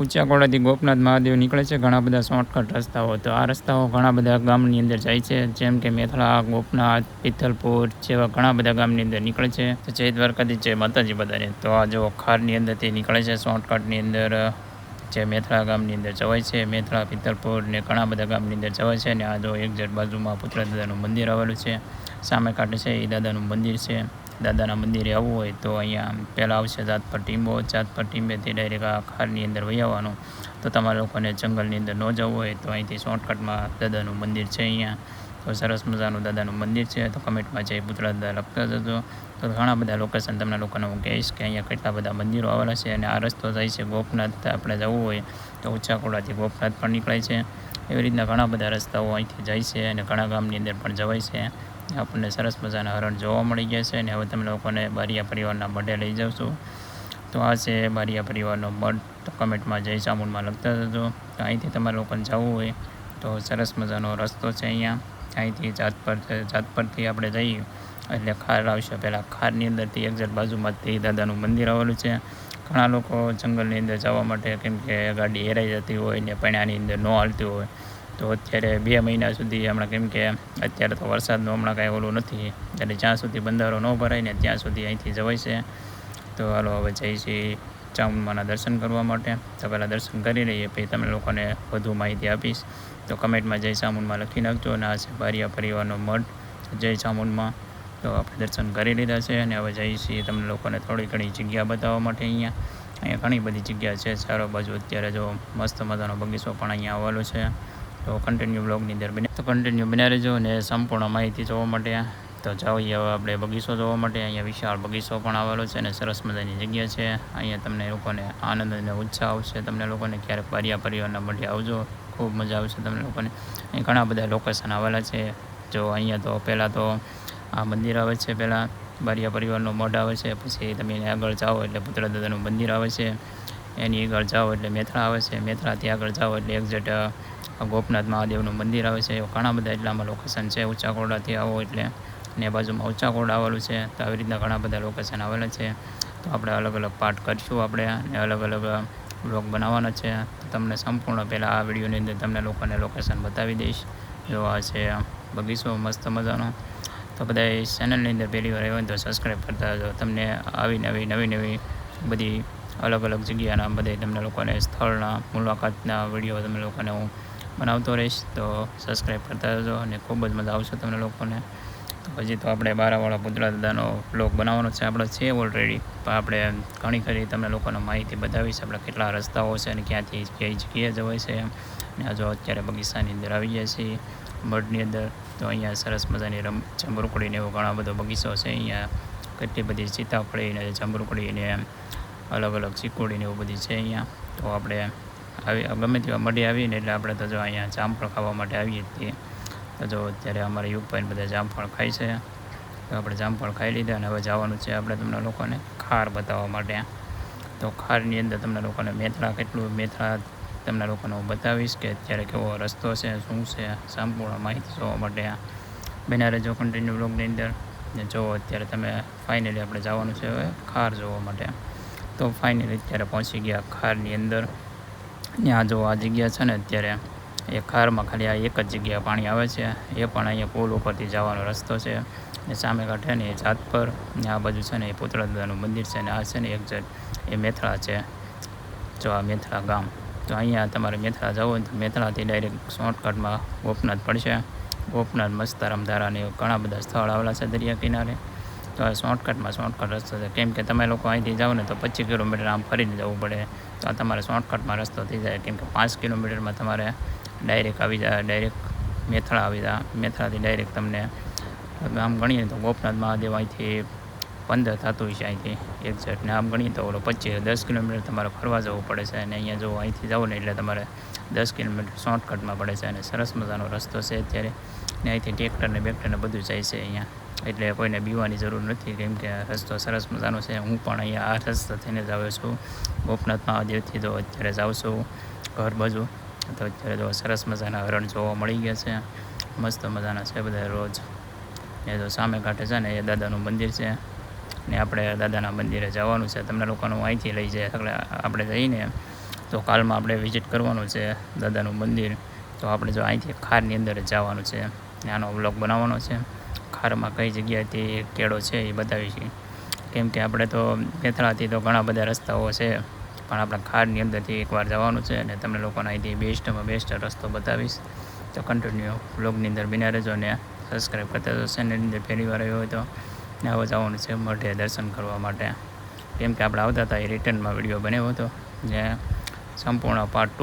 ઊંચાકોડાથી ગોપનાથ મહાદેવ નીકળે છે ઘણા બધા શોર્ટકટ રસ્તાઓ. તો આ રસ્તાઓ ઘણા બધા ગામની અંદર જાય છે, જેમ કે મેથળા, ગોપનાથ, પિથલપુર જેવા ઘણા બધા ગામની અંદર નીકળે છે. તો જય દ્વારકાથી જય માતાજી બધાને. તો આ જો ખારની અંદરથી નીકળે છે શોર્ટકટની અંદર, જે મેથળા ગામની અંદર જવાય છે. મેથળા, પિથલપુર ને ઘણા બધા ગામની અંદર જવાય છે. અને આ જો એક્ઝેક્ટ બાજુમાં પુતળા દાદાનું મંદિર આવેલું છે. સામે કાંઠે છે એ દાદાનું મંદિર છે. દાદાના મંદિરે આવવું હોય તો અહીંયા પહેલાં આવશે જાતપર ટીંબો. જાતપર ટીંબેથી ડાયરેક્ટ આ ખારની અંદર વહી આવવાનું. તો તમારા લોકોને જંગલની અંદર ન જવું હોય તો અહીંથી શોર્ટકટમાં દાદાનું મંદિર છે અહીંયા. તો સરસ મજાનું દાદાનું મંદિર છે. તો કમેન્ટમાં જય પુતળા દાદા લખતા જજો. તો ઘણા બધા લોકેશન તમને લોકોને હું કહીશ કે અહીંયા કેટલા બધા મંદિરો આવેલા છે. અને આ રસ્તો જાય છે ગોપનાથ. આપણે જવું હોય તો ઊંચાકોડાથી ગોપનાથ પણ નીકળે છે. એવી રીતના ઘણા બધા રસ્તાઓ અહીંથી જાય છે અને ઘણા ગામની અંદર પણ જવાય છે. આપણને સરસ મજાના હરણ જોવા મળી ગયા છે. અને હવે તમે લોકોને બારિયા પરિવારના મઢે લઈ જાઉં છું. તો આ છે બારિયા પરિવારનો મઢ. તો કમેન્ટમાં જય ચામુંડમાં લખતા જજો. તો અહીંથી તમારે લોકોને જવું હોય તો સરસ મજાનો રસ્તો છે અહીંયા. અહીંથી જાતપરથી આપણે જઈએ એટલે ખાર આવશે. પહેલાં ખારની અંદરથી એક્ઝેક્ટ બાજુમાંથી દાદાનું મંદિર આવેલું છે. ઘણા લોકો જંગલની અંદર જવા માટે, કેમ કે ગાડી હેરાઈ જતી હોય ને પૈણાની અંદર ન હાલતી હોય, તો અત્યારે 2 મહિના સુધી હમણાં, કેમ કે અત્યારે તો વરસાદનું હમણાં કાંઈ ઓલું નથી, એટલે જ્યાં સુધી બંધારો ન ભરાય ને ત્યાં સુધી અહીંથી જવાય છે. તો હાલો હવે જઈશી ચામુંડમાના દર્શન કરવા માટે. તો પહેલાં દર્શન કરી લઈએ, પછી તમને લોકોને વધુ માહિતી આપીશ. તો કમેન્ટમાં જય ચામુંડમાં લખી નાખજો. અને આ છે બારિયા પરિવારનો મઢ જય ચામુંડમાં. તો આપણે દર્શન કરી લીધા છે અને હવે જઈશી તમને લોકોને થોડી ઘણી જગ્યા બતાવવા માટે. અહીંયા ઘણી બધી જગ્યા છે ચારો બાજુ. અત્યારે જો મસ્ત મજાનો બગીચો પણ અહીંયા આવેલો છે. તો કન્ટિન્યુ બ્લોગની અંદર કન્ટિન્યુ બન્યા રહેજો અને સંપૂર્ણ માહિતી જોવા માટે. તો જાઈએ હવે આપણે બગીચો જોવા માટે. અહીંયા વિશાળ બગીચો પણ આવેલો છે અને સરસ મજાની જગ્યા છે. અહીંયા તમને લોકોને આનંદ અને ઉત્સાહ આવશે. તમને લોકોને ક્યારેક બારિયા પરિવારના મઢે આવજો, ખૂબ મજા આવશે તમને લોકોને. અહીં ઘણા બધા લોકેશન આવેલા છે. જો અહીંયા તો પહેલાં તો આ મંદિર આવે છે, પહેલાં બારિયા પરિવારનો મઢ આવે છે. પછી તમે એને આગળ જાઓ એટલે પુતળા દાદાનું મંદિર આવે છે. એની આગળ જાઓ એટલે મેથળા આવે છે. મેથળાથી આગળ જાઓ એટલે એક્ઝેક્ટ ગોપનાથ મહાદેવનું મંદિર આવે છે. ઘણા બધા એટલામાં લોકેશન છે. ઊંચાકોડાથી આવો એટલે ને બાજુમાં ઊંચાકોડા આવેલું છે. તો આવી રીતના ઘણા બધા લોકેશન આવેલા છે. તો આપણે અલગ અલગ પાર્ટ કરીશું આપણે, અને અલગ અલગ બ્લોગ બનાવવાના છે. તો તમને સંપૂર્ણ પહેલાં આ વિડીયોની અંદર તમને લોકોને લોકેશન બતાવી દઈશ. જો આ છે બગીચો મસ્ત મજાનો. તો બધા ચેનલની અંદર પહેલી વાર આવ્યો હોય તો સબસ્ક્રાઈબ કરતા જાઓ. તમને આવી નવી બધી અલગ અલગ જગ્યાના બધા તમને લોકોને સ્થળના મુલાકાતના વિડીયો તમને લોકોને હું બનાવતો રહીશ. તો સબસ્ક્રાઈબ કરતા જજો અને ખૂબ જ મજા આવશે તમને લોકોને. તો હજી તો આપણે બારાવાળા પુતળા દાદાનો બ્લોગ બનાવવાનો છે. આપણે છે ઓલરેડી, પણ આપણે ઘણી ખરી તમને લોકોને માહિતી બતાવીશ. આપણે કેટલા રસ્તાઓ છે અને ક્યાંથી કઈ જગ્યાએ જવાય છે. અને જો અત્યારે બગીચાની અંદર આવી ગયા છીએ મઢની અંદર. તો અહીંયા સરસ મજાની જંબુરકડીને એવો ઘણા બધો બગીચો છે. અહીંયા કેટલી બધી સીતાફળી ને જંબુરકડી ને અલગ અલગ ચીકુડી ને એવું બધી છે અહીંયા. તો આપણે ગમે તેવા મઢે આવીને એટલે આપણે તો જો અહીંયા જામફળ ખાવા માટે આવીએ છીએ. તો જો અત્યારે અમારા યુગભાઈને બધા જામફળ ખાય છે. તો આપણે જામફળ ખાઈ લીધા અને હવે જવાનું છે આપણે તમને લોકોને ખાર બતાવવા માટે. તો ખારની અંદર તમને લોકોને મેથળા તમને લોકોને હું બતાવીશ કે અત્યારે કેવો રસ્તો છે, શું છે, સંપૂર્ણ માહિતી જોવા માટે બન્યા રહેજો કન્ટિન્યુ બ્લોગની અંદર. ને જો અત્યારે તમે ફાઇનલી આપણે જવાનું છે હવે ખાર જોવા માટે. તો ફાઇનલી અત્યારે પહોંચી ગયા ખારની અંદર. ત્યાં જો આ જગ્યા છે ને અત્યારે એ ખારમાં ખાલી આ એક જ જગ્યા પાણી આવે છે. એ પણ અહીંયા પુલ ઉપરથી જવાનો રસ્તો છે. ને સામે કાંઠે ને એ જાતપર ને આ બાજુ છે ને એ પુતળા દાદાનું મંદિર છે. ને આ છે ને એક્ઝેક્ટ એ મેથળા છે. જો આ મેથળા ગામ. તો અહીંયા તમારે મેથળા જવું હોય તો મેથળાથી ડાયરેક્ટ શોર્ટકટમાં ગોપનાથ પડશે. ગોપનાથ, મસ્તારામ ધારા ને ઘણા બધા સ્થળ આવેલા છે દરિયા કિનારે. તો આ શોર્ટકટ રસ્તો છે. કેમ કે તમે લોકો અહીંથી જાઓ ને તો 25 કિલોમીટર આમ ફરીને જવું પડે. તો આ તમારે શોર્ટકટમાં રસ્તો થઈ જાય. કેમ કે 5 કિલોમીટરમાં તમારે ડાયરેક્ટ આવી જાય, ડાયરેક્ટ મેથળા આવી જાય. મેથળાથી ડાયરેક્ટ તમને આમ ગણીએ તો ગોપનાથ મહાદેવ અહીંથી 15 થતું હોય છે અહીંથી એક્ઝેક્ટ. ને આમ ગણીએ તો 10 કિલોમીટર તમારે ફરવા જવું પડે છે. અને અહીંયા જો અહીંથી જાઓ ને એટલે તમારે 10 કિલોમીટર શોર્ટકટમાં પડે છે. અને સરસ મજાનો રસ્તો છે અત્યારે. ને અહીંથી ટ્રેક્ટર ને બધું જાય છે અહીંયા. એટલે કોઈને બીવાની જરૂર નથી, કેમ કે રસ્તો સરસ મજાનો છે. હું પણ અહીંયા આ રસ્તા થઈને જ આવ્યો છું ગોપનાથ મહાદેવથી. તો અત્યારે જાઉં છું ઘર બાજુ. તો અત્યારે જો સરસ મજાના હરણ જોવા મળી ગયા છે. મસ્ત મજાના છે બધા રોજ. એ જો સામે કાંઠે છે ને એ દાદાનું મંદિર છે. ને આપણે દાદાના મંદિરે જવાનું છે. તમને લોકોને હું અહીંથી લઈ જાય એટલે આપણે જઈને તો તો કાલમાં આપણે વિઝિટ કરવાનું છે દાદાનું મંદિર. તો આપણે જો અહીંથી ખારની અંદર જવાનું છે, આનો વ્લોગ બનાવવાનો છે. ખારમાં કઈ જગ્યાએથી કેળો છે એ બતાવીશું, કેમ કે આપણે તો મેથળાથી તો ઘણા બધા રસ્તાઓ છે, પણ આપણે ખારની અંદરથી એકવાર જવાનું છે અને તમને લોકોને અહીંથી બેસ્ટમાં બેસ્ટ રસ્તો બતાવીશ. તો કન્ટિન્યુ વ્લોગની અંદર બિના રહેજો અને સબસ્ક્રાઈબ કરતા તો ચેનલની અંદર પહેલી વાર આવ્યો હોય તો આવો જવાનું છે મઢે દર્શન કરવા માટે, કેમ કે આપણે આવતા હતા એ રિટર્નમાં વિડીયો બનાવ્યો હતો, જે સંપૂર્ણ પાર્ટ 2